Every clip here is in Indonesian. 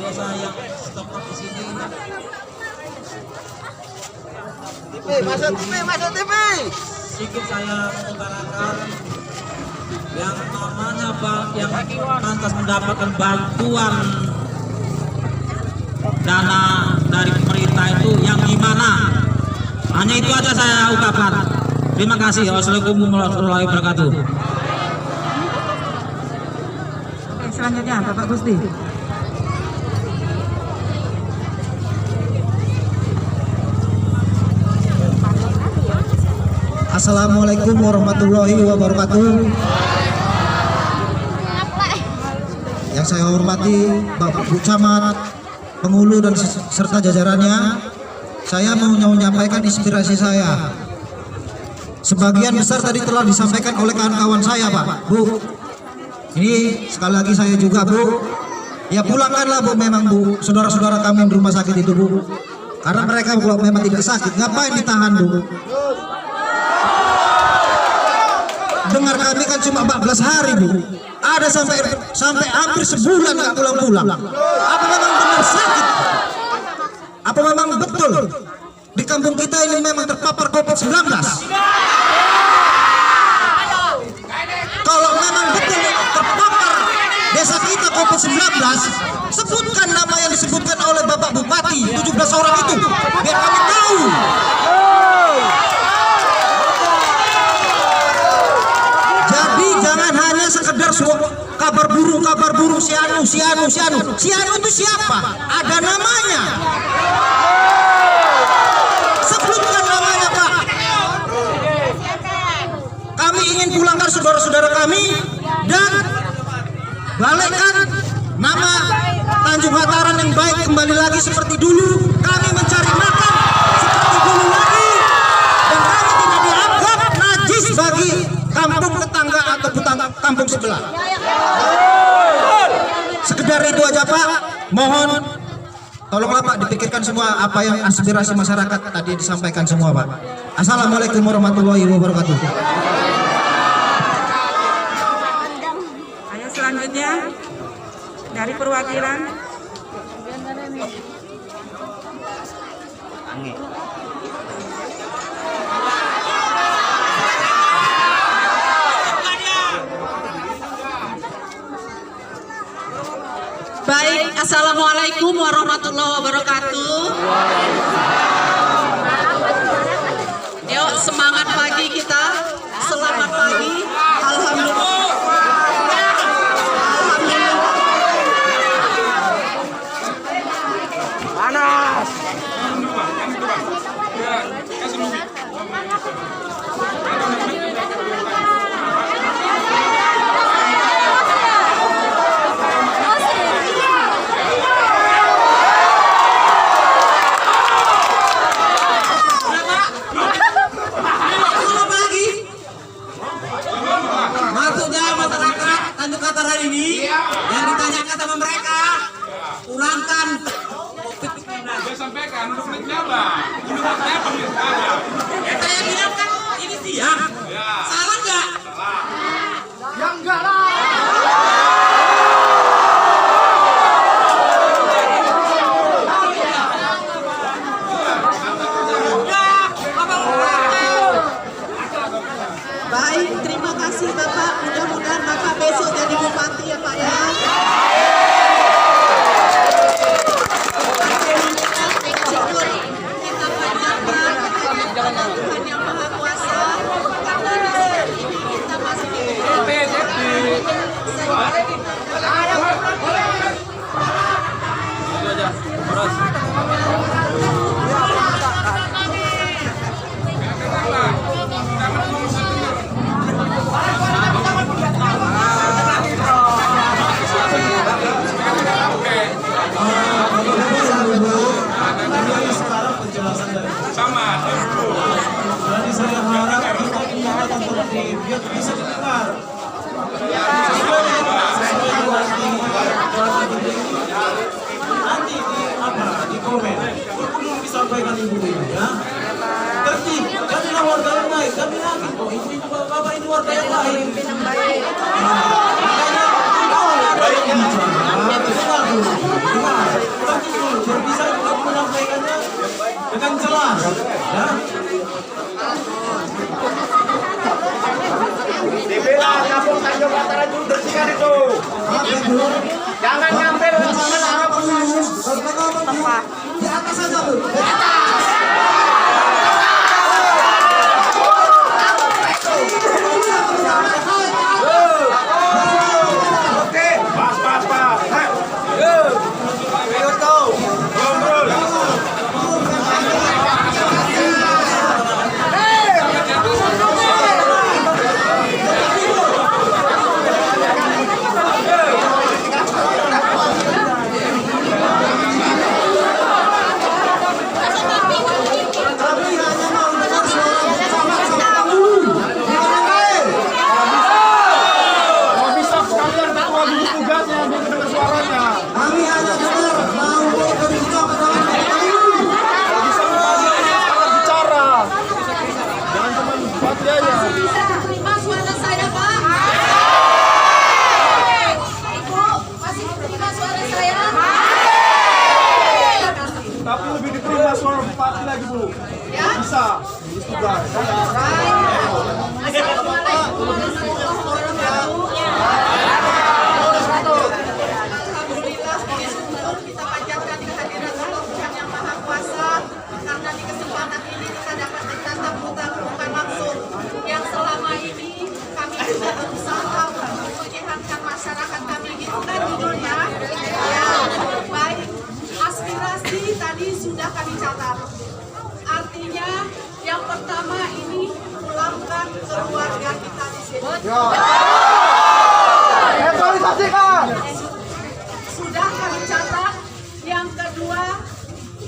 biasa yang stop di sini. Masuk TV. Sedikit saya mengutarakan yang namanya yang pantas mendapatkan bantuan dana dari pemerintah itu yang gimana? Hanya itu aja saya ungkapkan. Terima kasih. Wassalamualaikum warahmatullahi wabarakatuh. Oke, selanjutnya Bapak Gusti. Assalamualaikum warahmatullahi wabarakatuh. Yang saya hormati Bapak Bu Camat, Pengulu dan serta jajarannya, saya mau menyampaikan inspirasi saya. Sebagian besar tadi telah disampaikan oleh kawan-kawan saya, Pak, Bu. Ini sekali lagi saya juga, Bu. Ya pulangkanlah, Bu, memang, Bu, saudara-saudara kami di rumah sakit itu, Bu. Karena mereka kalau memang tidak sakit, ngapain ditahan, Bu? Dengar kami kan cuma 14 hari, Bu. Ada sampai hampir sebulan nggak pulang-pulang. Apa memang benar sakit? Apa memang betul di kampung kita ini memang terpapar COVID-19? Kalau memang betul terpapar desa kita COVID-19, sebutkan nama yang disebutkan oleh Bapak Bupati 17 orang itu, biar kami tahu. Jadi jangan hanya sekedar kabar burung si anu itu siapa? Ada namanya. Sebutkan namanya, Pak. Kami ingin pulangkan saudara-saudara kami dan balikkan nama Tanjung Hataran yang baik kembali lagi seperti dulu. Kami mencari makan seperti dulu lagi dan kami tidak dianggap najis bagi kampung tetangga atau kampung sebelah. Sekedar itu aja, Pak. Mohon tolonglah, Pak, dipikirkan semua apa yang aspirasi masyarakat tadi disampaikan semua, Pak. Assalamualaikum warahmatullahi wabarakatuh. Ayo selanjutnya dari perwakilan Baik, assalamualaikum warahmatullahi wabarakatuh. Yuk, semangat pagi kita. Selamat pagi. Alhamdulillah. Panas. Hari ini yang ditanyakan sama mereka, pulangkan COVID-19. Dia sampaikan untuk menjaba. Saya bilang kan ini siang. Salah nggak? Ya enggak lah. Baik, terima kasih Bapak. Mudah-mudahan Bapak besok jadi bupati ya, Pak ya. Syukur kita panjatkan kepada Tuhan Yang Maha Kuasa karena di sini kita masih Sama. Jadi saya harap kita ingat untuk biar bisa didengar. Nanti di komen, belum disampaikan ibu ya. Tertib, jadilah warga Pemimpin yang baik. Bisa juga menyampaikannya dengan jelas, ya. Dibilang kampung Tanjung Batara itu bersihkan itu. Jangan ngambil Di atas saja, Bu. Oke, pas. Kami hanya dengar mau berbicara dalam Bisa terima suara saya, Pak? Ibu, masih terima suara saya? Tapi lebih diterima suara bupati lagi, Bu. Ya? Bisa. Tugas. Assalamualaikum warahmatullahi wabarakatuh. Alhamdulillah, puji syukur kita panjatkan kehadiran Allah Tuhan Yang Maha Kuasa, karena di kesempatan ini kita dapat bertatap muka bukan langsung yang selama ini kami juga berusaha untuk menyehatkan masyarakat kami, gitu kan judulnya. Ya, baik. Aspirasi tadi sudah kami catat. Artinya yang pertama ini pulangkan keluarga kita di sini. Naturalisasikan. Sudah kami catat. Yang kedua,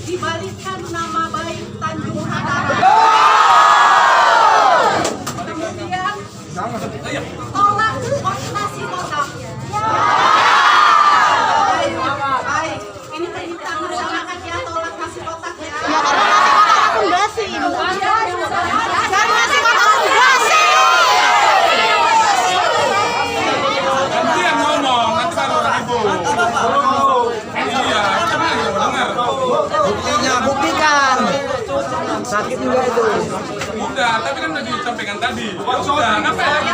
dibalikan nama baik Tanjung Hatara. Kemudian tolak nasi kotak. Baik, ini permintaan masyarakat ya, tolak nasi kotak ya. Nanti yang ngomong, nanti baru Ibu. Iya, coba dengar. Buktinya, buktikan. Sakit juga itu. Udah, tapi kan udah disampaikan tadi. Ya udah, ngapain?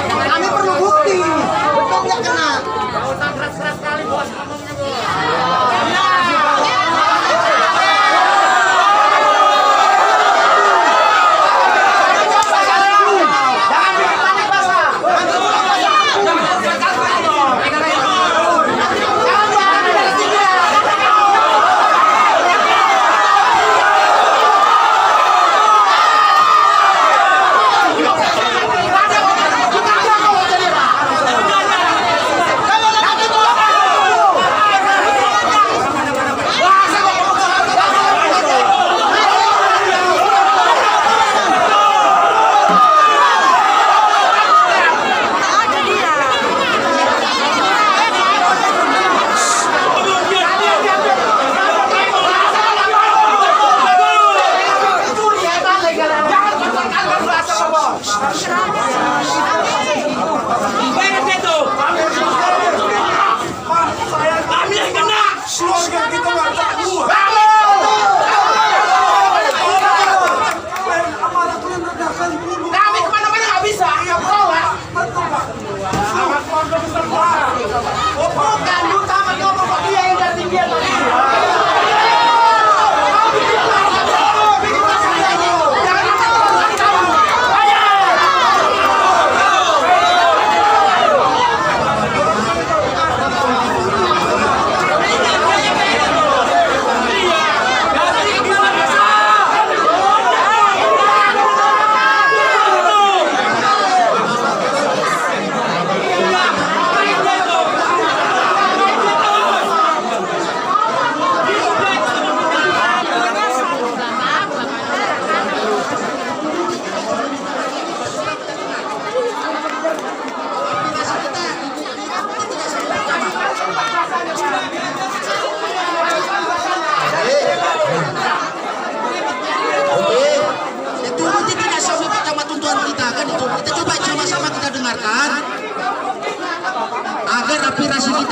Kami perlu bukti. Betul nggak kena?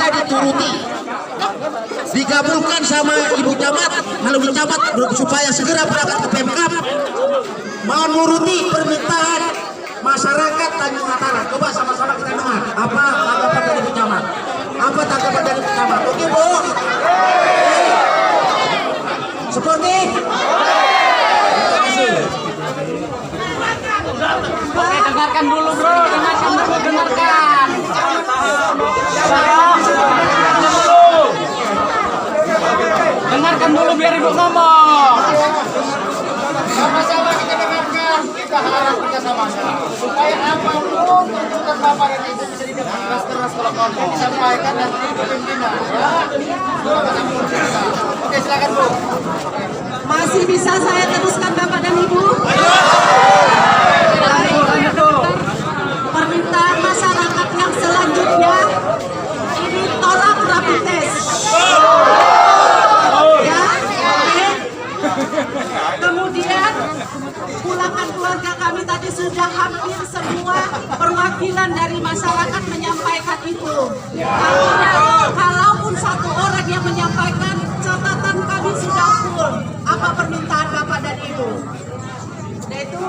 ada dituruti. Digabungkan sama Ibu Camat, kalau Ibu Camat supaya segera berangkat ke Pemkab menuruti permintaan masyarakat Tanjung Ataran. Coba sama-sama kita dengar apa tanggapan dari Ibu Camat. Apa tanggapan dari Ibu Camat? Oke Bu? Seperti? Terima kasih. Oke, dengarkan dulu bro, dengarkan. Dengarkan dulu biar ibu ngomong. Sama-sama kita dengarkan, kita harap kerjasama supaya apapun tuntutan Bapak dan Ibu bisa didengar keras kalau mau disampaikan nanti ke pimpinan. Ya, oke silakan Bu. Masih bisa saya teruskan Bapak dan Ibu? Permintaan masyarakat yang selanjutnya ini tolak rapid test. Ya, oke. Kemudian pulangkan keluarga kami tadi sudah hampir semua perwakilan dari masyarakat menyampaikan itu. Artinya kalaupun satu orang yang menyampaikan, catatan kami sudah full. Apa permintaan Bapak dan Ibu? Yaitu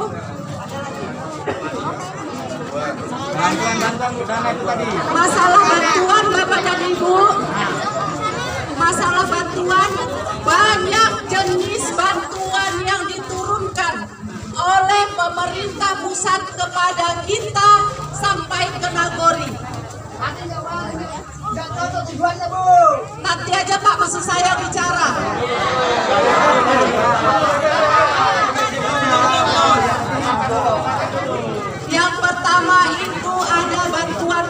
masalah bantuan Bapak dan Ibu. Masalah bantuan, banyak jenis bantuan yang diturunkan oleh pemerintah pusat kepada kita sampai ke Nagori. Nanti aja Pak, maksud saya bicara. Yang pertama itu ada bantuan.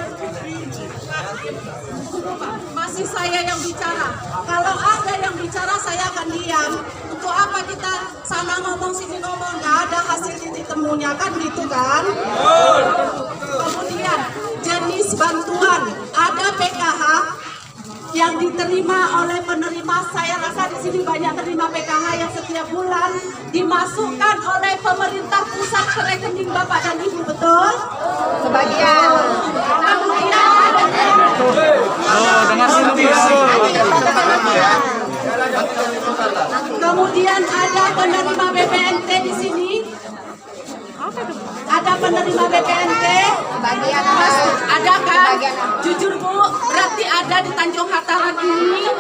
Masih saya yang bicara. Kalau ada yang bicara saya akan diam. Untuk apa kita sana ngomong sini ngomong, nggak ada hasil titik temunya kan gitu kan? Kemudian jenis bantuan ada PKH yang diterima oleh penerima. Saya rasa di sini banyak terima PKH yang setiap bulan dimasukkan oleh pemerintah pusat ke rekening Bapak dan Ibu, betul? Sebagian. Kemudian ada kemudian ada penerima BPNT di sini. Ada penerima BPNT? Ada kan? Jujur Bu, berarti ada di Tanjung Hataran ini.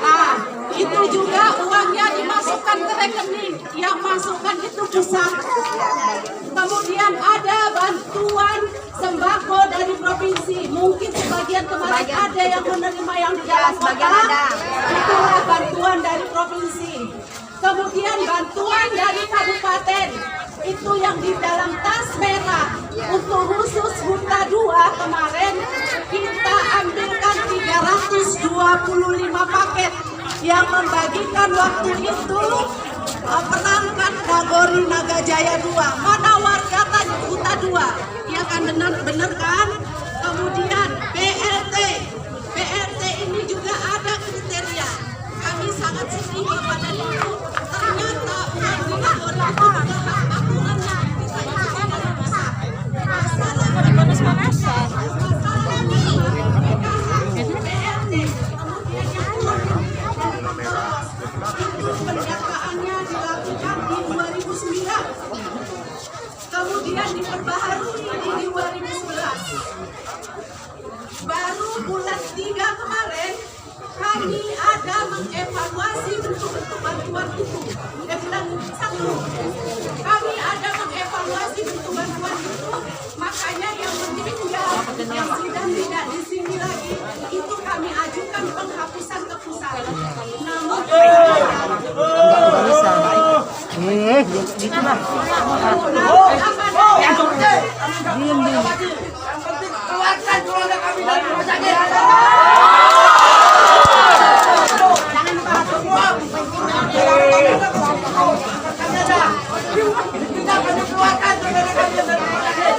Nah, itu juga uangnya dimasukkan ke rekening. Yang masukkan itu pusat. Kemudian ada bantuan sembako dari provinsi. Mungkin sebagian kemarin ada yang menerima yang di dalam kota. Itulah bantuan dari provinsi. Kemudian bantuan dari kabupaten. Itu yang di dalam tas merah. Untuk khusus Huta 2 kemarin kita ambilkan 325 paket yang membagikan waktu itu perangkat Nagori Nagajaya 2. Mana warga Huta 2? Ya kan, benar kan? Kemudian BLT. BLT ini juga ada kriteria. Kami sangat sedih Bapak dan Ibu. Ternyata uang di Nagori itu juga hak aturannya kita ikuti dari pusat. Masalah BLT. Kemudian yang itu pendataannya dilakukan di 2009. Kemudian diperbaharui di 2011. Baru bulan 3 kemarin kami ada mengevaluasi bentuk-bentuk bantuan itu. Bulan 1 kami ada mengevaluasi bentuk bantuan itu. Makanya yang meninggal, yang sudah tidak di sini lagi, itu kami ajukan penghapusan ke pusat. Namun Keluarkan keluarga kami dari rumah sakit. Kita akan keluarkan keluarga kami dari rumah sakit.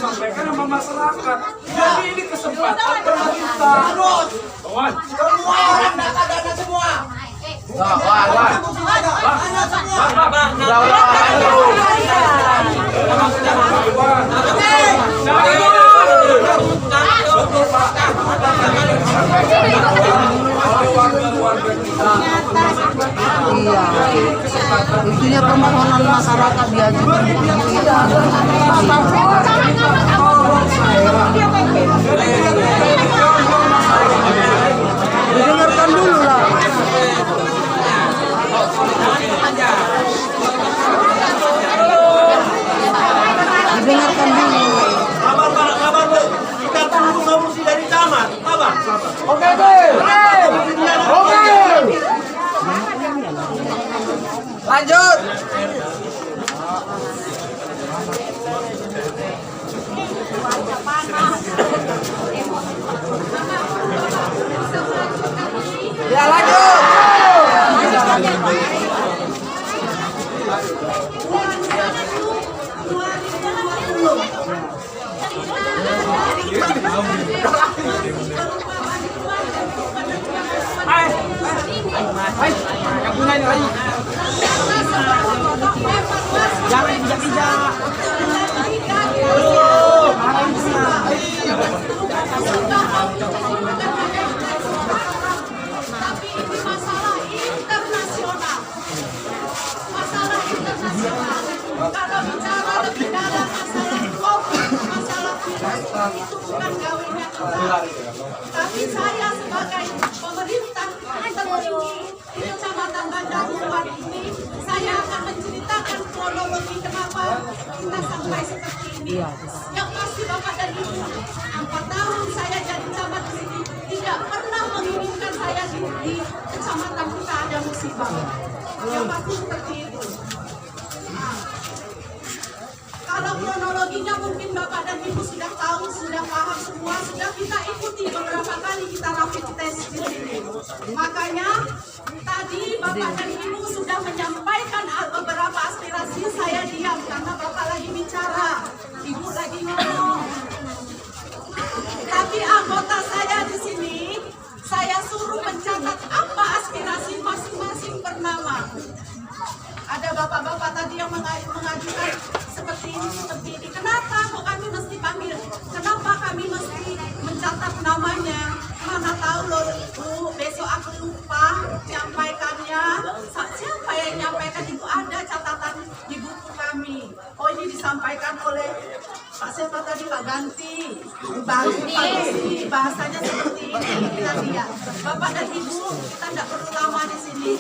sampaikan sama masyarakat. Jadi ini kesempatan pemerintah. Kawan. Semua orang dana semua. Intinya permohonan masyarakat diajukan. Didengarkan dulu lah. Didengarkan dulu. Kabar Bu. Kita tunggu solusi dari camat. Kabar. Oke, oke. Lanjut. Ya lanjut. Yang punya ini lagi. Jangan bijak-bijak. Tapi ini masalah internasional. Masalah internasional. Kalau bicara lebih dalam masalah COVID, masalah virus itu bukan gawainya kita. Tapi saya sebagai pemerintah tertinggi di Kecamatan Bandar Luar ini, saya akan menceritakan kronologi kenapa kita sampai seperti ini. Yang pasti Bapak dan Ibu, 4 tahun saya jadi camat di sini, tidak pernah menginginkan saya di kecamatan kita ada musibah. Yang pasti seperti itu. Nah, kalau kronologinya mungkin Bapak dan Ibu sudah tahu, sudah paham semua, sudah kita ikuti beberapa kali kita rapid test di sini. Makanya tadi Bapak dan Ibu sudah menyampaikan beberapa aspirasi, saya diam karena Bapak lagi bicara, Ibu lagi ngomong. Tapi anggota saya di sini, saya suruh mencatat apa aspirasi masing-masing per nama. Ada bapak-bapak tadi yang mengajukan seperti ini. Kenapa kok kami mesti panggil? Kenapa kami mesti mencatat namanya? Mana tahu loh Bu, besok aku lupa nyampaikannya. Siapa yang nyampaikan itu ada catatan di buku kami. Oh ini disampaikan oleh Pak siapa tadi Pak Ganti. Bahasanya seperti ini kita lihat. Bapak dan Ibu kita tidak perlu lama di sini.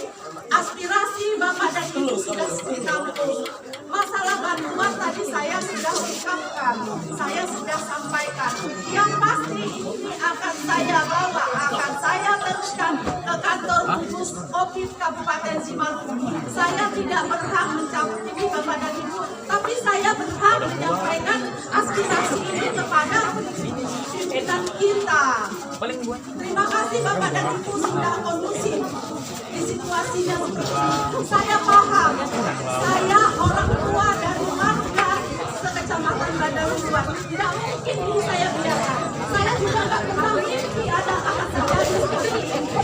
Aspirasi Bapak dan Ibu sudah ditampung. Masalah bantuan tadi saya sudah ungkapkan, saya sudah sampaikan. Yang pasti ini akan saya bawa, akan saya teruskan ke kantor gugus COVID Kabupaten Simalungun. Saya tidak berhak mencabut ini Bapak dan Ibu, tapi saya berhak menyampaikan aspirasi ini kepada pimpinan kita. Terima kasih Bapak dan Ibu sudah kondusif di situasinya seperti ini. Saya paham, saya orang tua dari warga sekecamatan Bandar Luar. Tidak mungkin ini saya biarkan. Saya juga nggak pernah mimpi ada akan terjadi seperti ini.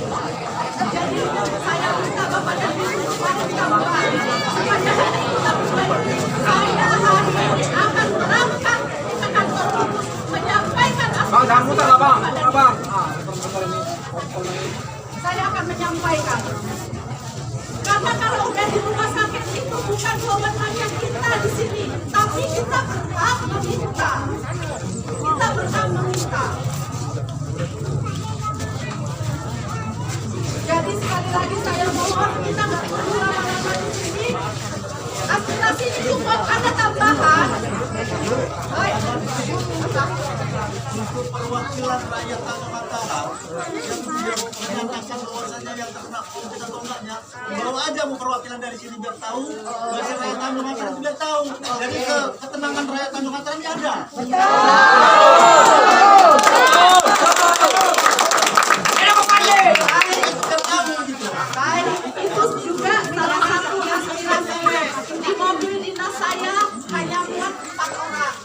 Jadi saya minta Bapak dan Ibu supaya sabar. Supaya hari kita mulai. Saya hari ini akan berangkat ke kantor gugus menyampaikan aspirasi. Saya akan menyampaikan. Karena kalau udah di rumah sakit itu bukan wewenangnya kita di sini, tapi kita berhak meminta. Kita berhak meminta. Jadi sekali lagi saya mohon kita nggak perlu lama-lama di sini. Aspirasi ini cukup ada tambahan. Untuk perwakilan rakyat Tanah Mataram yang menyatakan bahwasannya yang terkena COVID atau enggaknya, bawa aja mau perwakilan dari sini biar tahu, bahasa rakyat Tanah Mataram juga tahu. Jadi ketenangan rakyat Tanah Mataram ini ada. Baik, itu juga salah satu aspirasi. Di mobil dinas saya hanya muat 4 orang.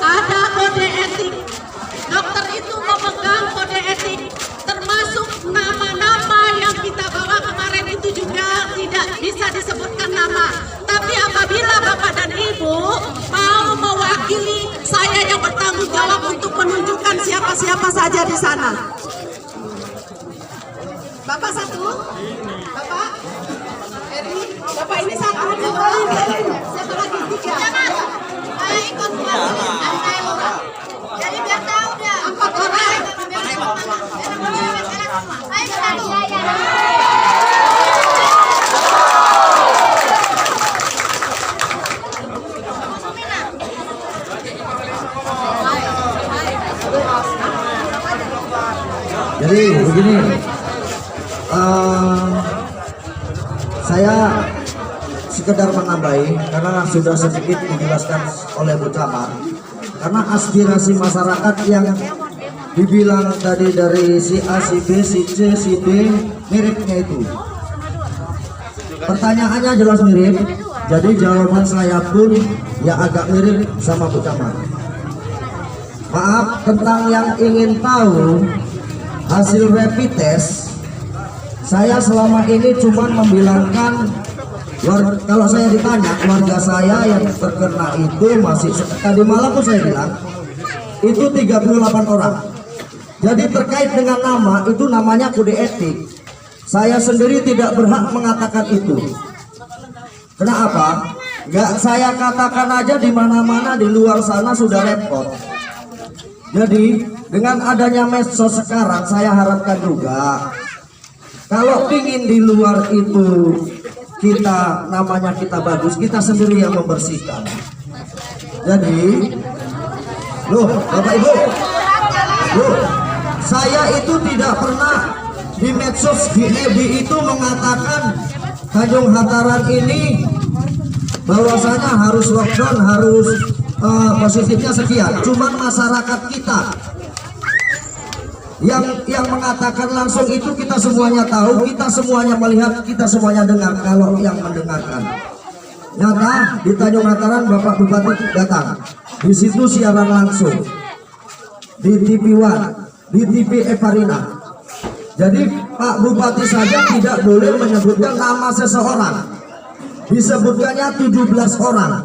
Ada kode etik. Dokter itu memegang kode etik, termasuk nama-nama yang kita bawa kemarin itu juga tidak bisa disebutkan nama. Tapi apabila Bapak dan Ibu mau mewakili saya yang bertanggung jawab untuk menunjukkan siapa-siapa saja di sana. Bapak satu, Bapak Eri, Bapak ini satu, siapa lagi? Tiga. Ayo ikut jadi biar tahu dia. 4 orang. Ayo satu. Jadi begini, saya sekedar menambahi karena sudah sedikit dijelaskan oleh Bu Camat. Karena aspirasi masyarakat yang dibilang tadi dari si A, si B, si C, si D miripnya itu. Pertanyaannya jelas mirip, jadi jawaban saya pun ya agak mirip sama Bu Camat. Maaf, tentang yang ingin tahu hasil rapid test, saya selama ini cuma membilangkan kalau saya ditanya keluarga saya yang terkena itu masih tadi malam pun saya bilang itu 38 orang. Jadi terkait dengan nama itu namanya kode etik. Saya sendiri tidak berhak mengatakan itu. Kenapa? Nggak saya katakan aja di mana-mana di luar sana sudah repot. Jadi dengan adanya medsos sekarang saya harapkan juga kalau ingin di luar itu kita namanya kita bagus, kita sendiri yang membersihkan. Jadi loh Bapak Ibu, loh saya itu tidak pernah di medsos di FB itu mengatakan Tanjung Hataran ini bahwasanya harus lockdown, harus positifnya sekian. Cuman masyarakat kita yang mengatakan langsung itu kita semuanya tahu, kita semuanya melihat, kita semuanya dengar. Kalau yang mendengarkan nyata di Tanjung Hataran Bapak Bupati datang, di situ siaran langsung di TV One, di TV Evarina. Jadi Pak Bupati saja tidak boleh menyebutkan nama seseorang, disebutkannya 17 orang.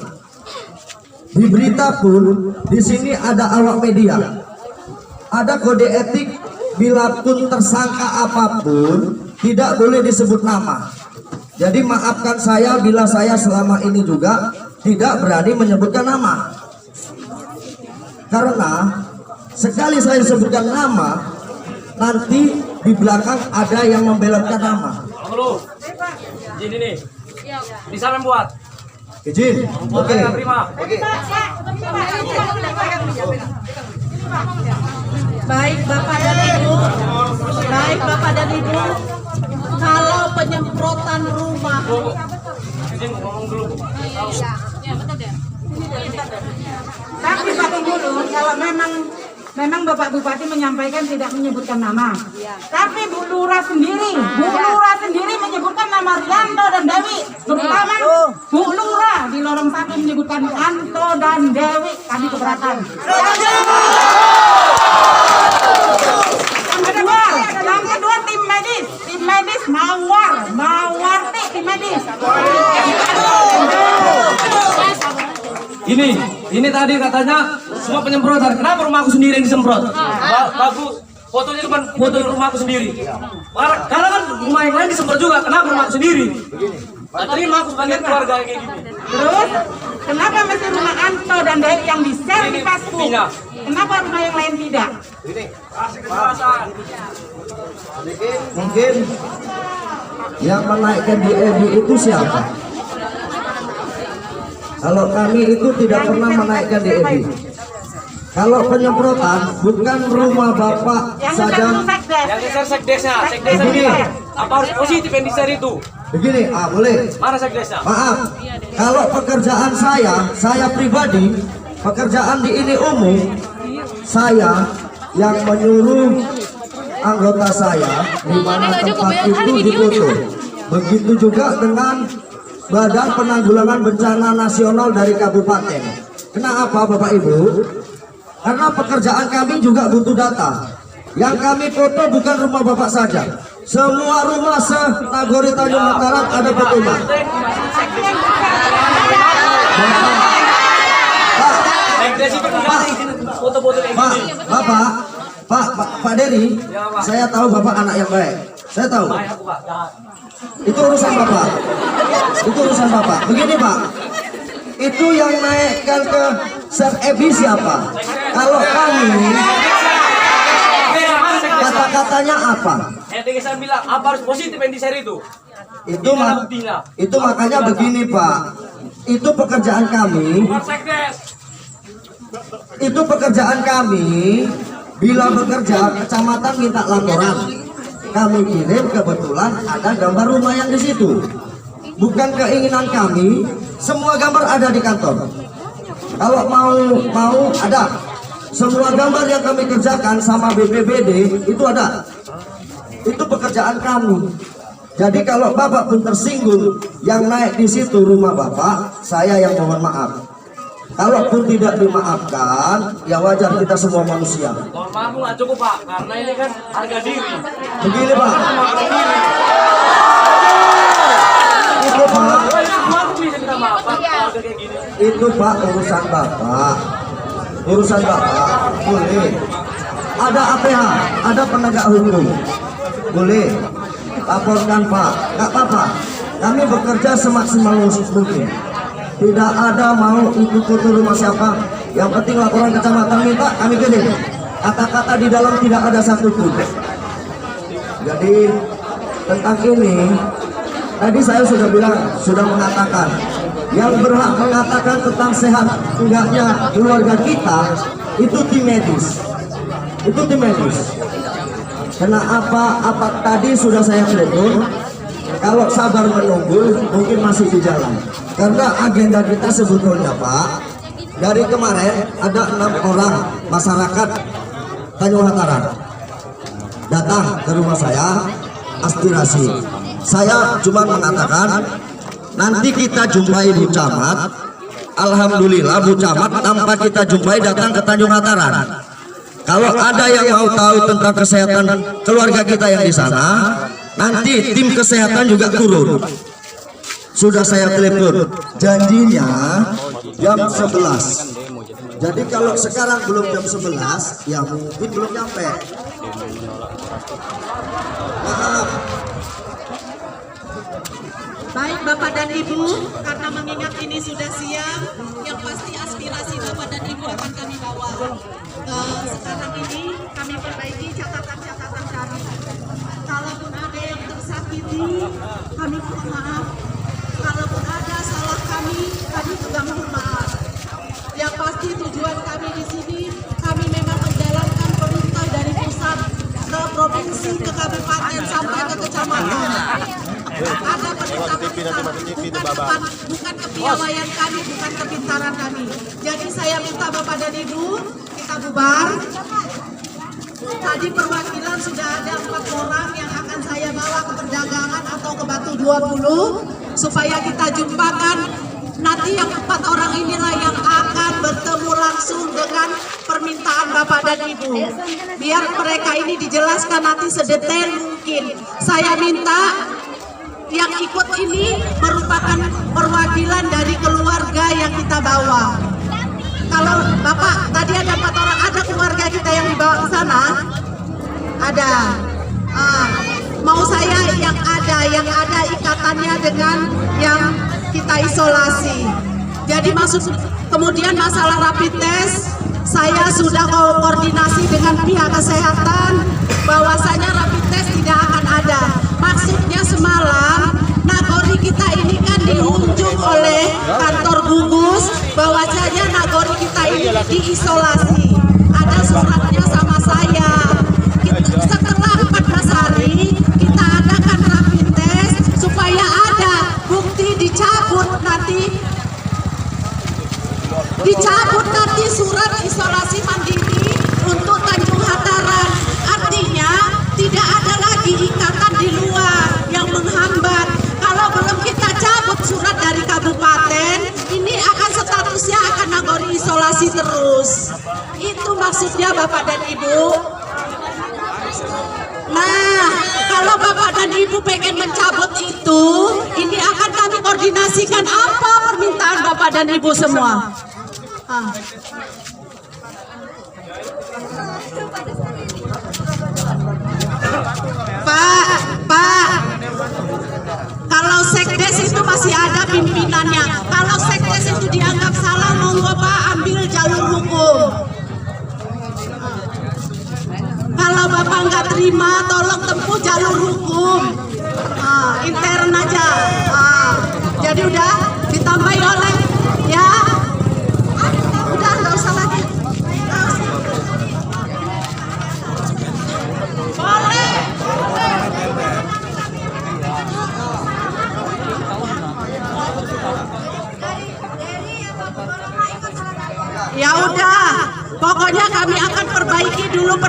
Di berita pun di sini ada awak media, ada kode etik. Bila pun tersangka apapun tidak boleh disebut nama. Jadi maafkan saya bila saya selama ini juga tidak berani menyebutkan nama. Karena sekali saya sebutkan nama, nanti di belakang ada yang membelotkan nama. Halo, izin ini bisa membuat izin. Oke. Terima. Baik Bapak dan Ibu, kalau penyemprotan rumah Izin ngomong dulu. Tapi Pak dulu, kalau memang Bapak Bupati menyampaikan tidak menyebutkan nama. Tapi Bu Lurah sendiri menyebutkan nama Rianto dan Dewi. Terutama Bu Lurah di lorong 1 menyebutkan Anto dan Dewi. Kami keberatan. Yang kedua tim medis Mawarti tim medis. Ini tadi katanya semua penyemprotan. Kenapa rumahku sendiri yang disemprot? Bagus. Fotonya depan foto rumahku sendiri. Karena kan rumah yang lain disemprot juga. Kenapa rumahku sendiri? Terima aku sebagai keluarga kayak gitu. Terus kenapa mesti rumah Anto dan Dewi yang di-share di Facebook? Kenapa rumah yang lain tidak? Mungkin yang menaikkan di FB itu siapa? Kalau kami itu tidak pernah menaikkan di FB. Kalau penyemprotan bukan rumah Bapak saja. Yang di-share sekdesnya. Apa harus positif yang di-share itu? Begini, boleh. Mana sekdesnya? Maaf, kalau pekerjaan saya pribadi, pekerjaan di ini umum, saya yang menyuruh anggota saya di mana tempat itu ditutup. Begitu juga dengan Badan Penanggulangan Bencana Nasional dari Kabupaten. Kenapa Bapak Ibu? Karena pekerjaan kami juga butuh data. Yang kami foto bukan rumah Bapak saja. Semua rumah se-Nagori Tanjung Mataram ada petunjuk. Pak Dery, saya tahu Bapak anak yang baik. Saya tahu. Itu urusan Bapak. Itu urusan Bapak. Begini Pak, itu yang naikkan ke Chef Ebi siapa? Kalau kami, kata-katanya apa? Saya bilang apa harus positif yang di-share itu? Itu makanya begini Pak. Itu pekerjaan kami. Itu pekerjaan kami. Bila bekerja, kecamatan minta laporan, kami kirim, kebetulan ada gambar rumah yang di situ. Bukan keinginan kami, semua gambar ada di kantor. Kalau mau ada. Semua gambar yang kami kerjakan sama BPBD itu ada. Itu pekerjaan kami. Jadi kalau Bapak pun tersinggung, yang naik di situ rumah Bapak, saya yang mohon maaf. Kalaupun tidak dimaafkan, ya wajar, kita semua manusia. Mohon maaf nggak cukup Pak, karena ini kan harga diri. Begini Pak. Itu Pak. Itu Pak urusan Bapak. Urusan Bapak boleh. Ada APH, ada penegak hukum. Boleh. Laporkan Pak, nggak apa-apa. Kami bekerja semaksimal mungkin. Tidak ada mau ikut foto rumah siapa. Yang penting laporan kecamatan minta, kami kirim. Kata-kata di dalam tidak ada satupun. Jadi tentang ini, tadi saya sudah bilang, sudah mengatakan, yang berhak mengatakan tentang sehat enggaknya keluarga kita itu tim medis. Itu tim medis. Karena apa tadi sudah saya telepon. Kalau sabar menunggu, mungkin masih di jalan. Karena agenda kita sebetulnya Pak, dari kemarin ada 6 orang masyarakat Tanjung Hataran datang ke rumah saya, aspirasi. Saya cuma mengatakan, nanti kita jumpai Bu Camat. Alhamdulillah Bu Camat tanpa kita jumpai datang ke Tanjung Hataran. Kalau ada yang mau tahu tentang kesehatan keluarga kita yang di sana, nanti tim kesehatan juga turun. Sudah saya telepon, janjinya jam 11. Jadi kalau sekarang belum jam 11, ya mungkin belum nyampe. Maaf. Baik Bapak dan Ibu, karena mengingat ini sudah siang, yang pasti aspirasi Bapak dan Ibu akan kami bawa. Sekarang ini kami perbaiki catatan-catatan kami. Kalaupun ada yang tersakiti, kami mohon maaf. Kalaupun ada salah kami juga mohon maaf. Yang pasti tujuan kami di sini, kami memang menjalankan perintah dari pusat ke provinsi, ke kabupaten sampai ke kecamatan. Ada perintah-perintah bukan kepiawaian kami, bukan kepintaran kami. Jadi saya minta Bapak dan Ibu, kita bubar. Tadi perwakilan sudah ada 4 orang yang akan saya bawa ke perdagangan atau ke Batu 20 supaya kita jumpakan. Nanti yang 4 orang inilah yang akan bertemu langsung dengan permintaan Bapak dan Ibu. Biar mereka ini dijelaskan nanti sedetail mungkin. Saya minta yang ikut ini merupakan perwakilan dari keluarga yang kita bawa. Kalau Bapak tadi ada 4 orang, ada keluarga kita yang dibawa ke sana? Ada. Mau saya yang ada ikatannya dengan yang kita isolasi. Jadi maksud kemudian masalah rapid test, saya sudah koordinasi dengan pihak kesehatan bahwasanya rapid test tidak akan ada. Maksudnya semalam Nagori kita ini kan diunjuk oleh kantor gugus bahwasanya Nagori kita ini diisolasi. Ada suratnya sama saya. Setelah 14 hari kita adakan rapid test supaya ada bukti dicabut nanti surat isolasi mandiri untuk Tanjung Hataran. Artinya Bu. Nah, kalau Bapak dan Ibu pengen mencabut itu, ini akan kami koordinasikan apa permintaan Bapak dan Ibu semua. Pak, kalau sekdes itu masih ada pimpinannya. Kalau sekdes itu dianggap salah, monggo Pak ambil jalur hukum. Kalau Bapak nggak terima, tolong tempuh jalur hukum. Intern aja. Jadi udah ditambahi oleh ya. Udah nggak usah lagi. Boleh. Ya udah, pokoknya kami akan perbaiki dulu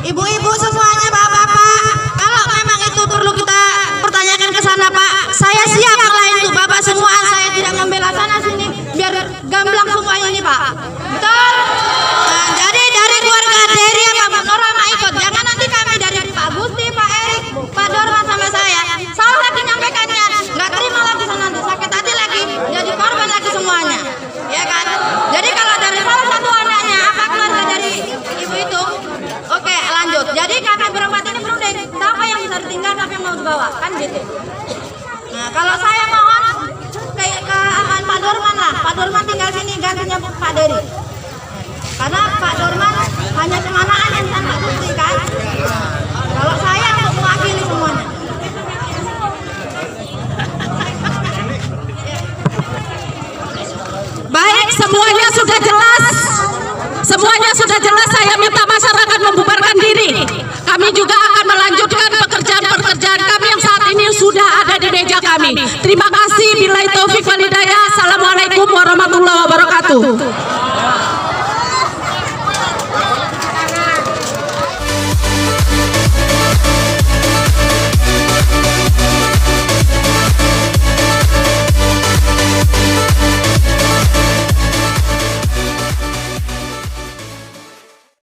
Ibu-ibu semuanya, bapak-bapak, kalau memang itu perlu kita pertanyakan ke sana, Pak, saya siap kalau itu, Bapak semua, saya tidak membela sana sini, biar gamblang semuanya ini, Pak. Betul? Nah, jadi dari keluarga Dery apa Bu Norama ikut, jangan nanti kami dari Pak Gusti, Pak Erik, Pak Dorman sama saya, salah lagi nyampaikannya, nggak terima lagi sana nanti, sakit hati lagi, jadi korban lagi semuanya, ya kan? Jadi kalau dari salah satu anaknya, apa keluarga dari ibu itu, oke, lanjut. Jadi kami berempat ini berunding, siapa yang bisa ditinggal, siapa yang mau dibawa, kan gitu. Nah, kalau saya mohon kayak ke Pak Dorman lah, Pak Dorman tinggal sini, gantinya Pak Dery. Karena Pak Dorman hanya kemanaan yang tanpa bukti kan. Kalau saya untuk mewakili semuanya. Baik, semuanya sudah jelas. Semuanya sudah jelas, saya minta masyarakat membubarkan diri. Kami juga akan melanjutkan pekerjaan-pekerjaan kami yang saat ini sudah ada di meja kami. Terima kasih. Billahi taufik wal hidayah. Assalamualaikum warahmatullahi wabarakatuh.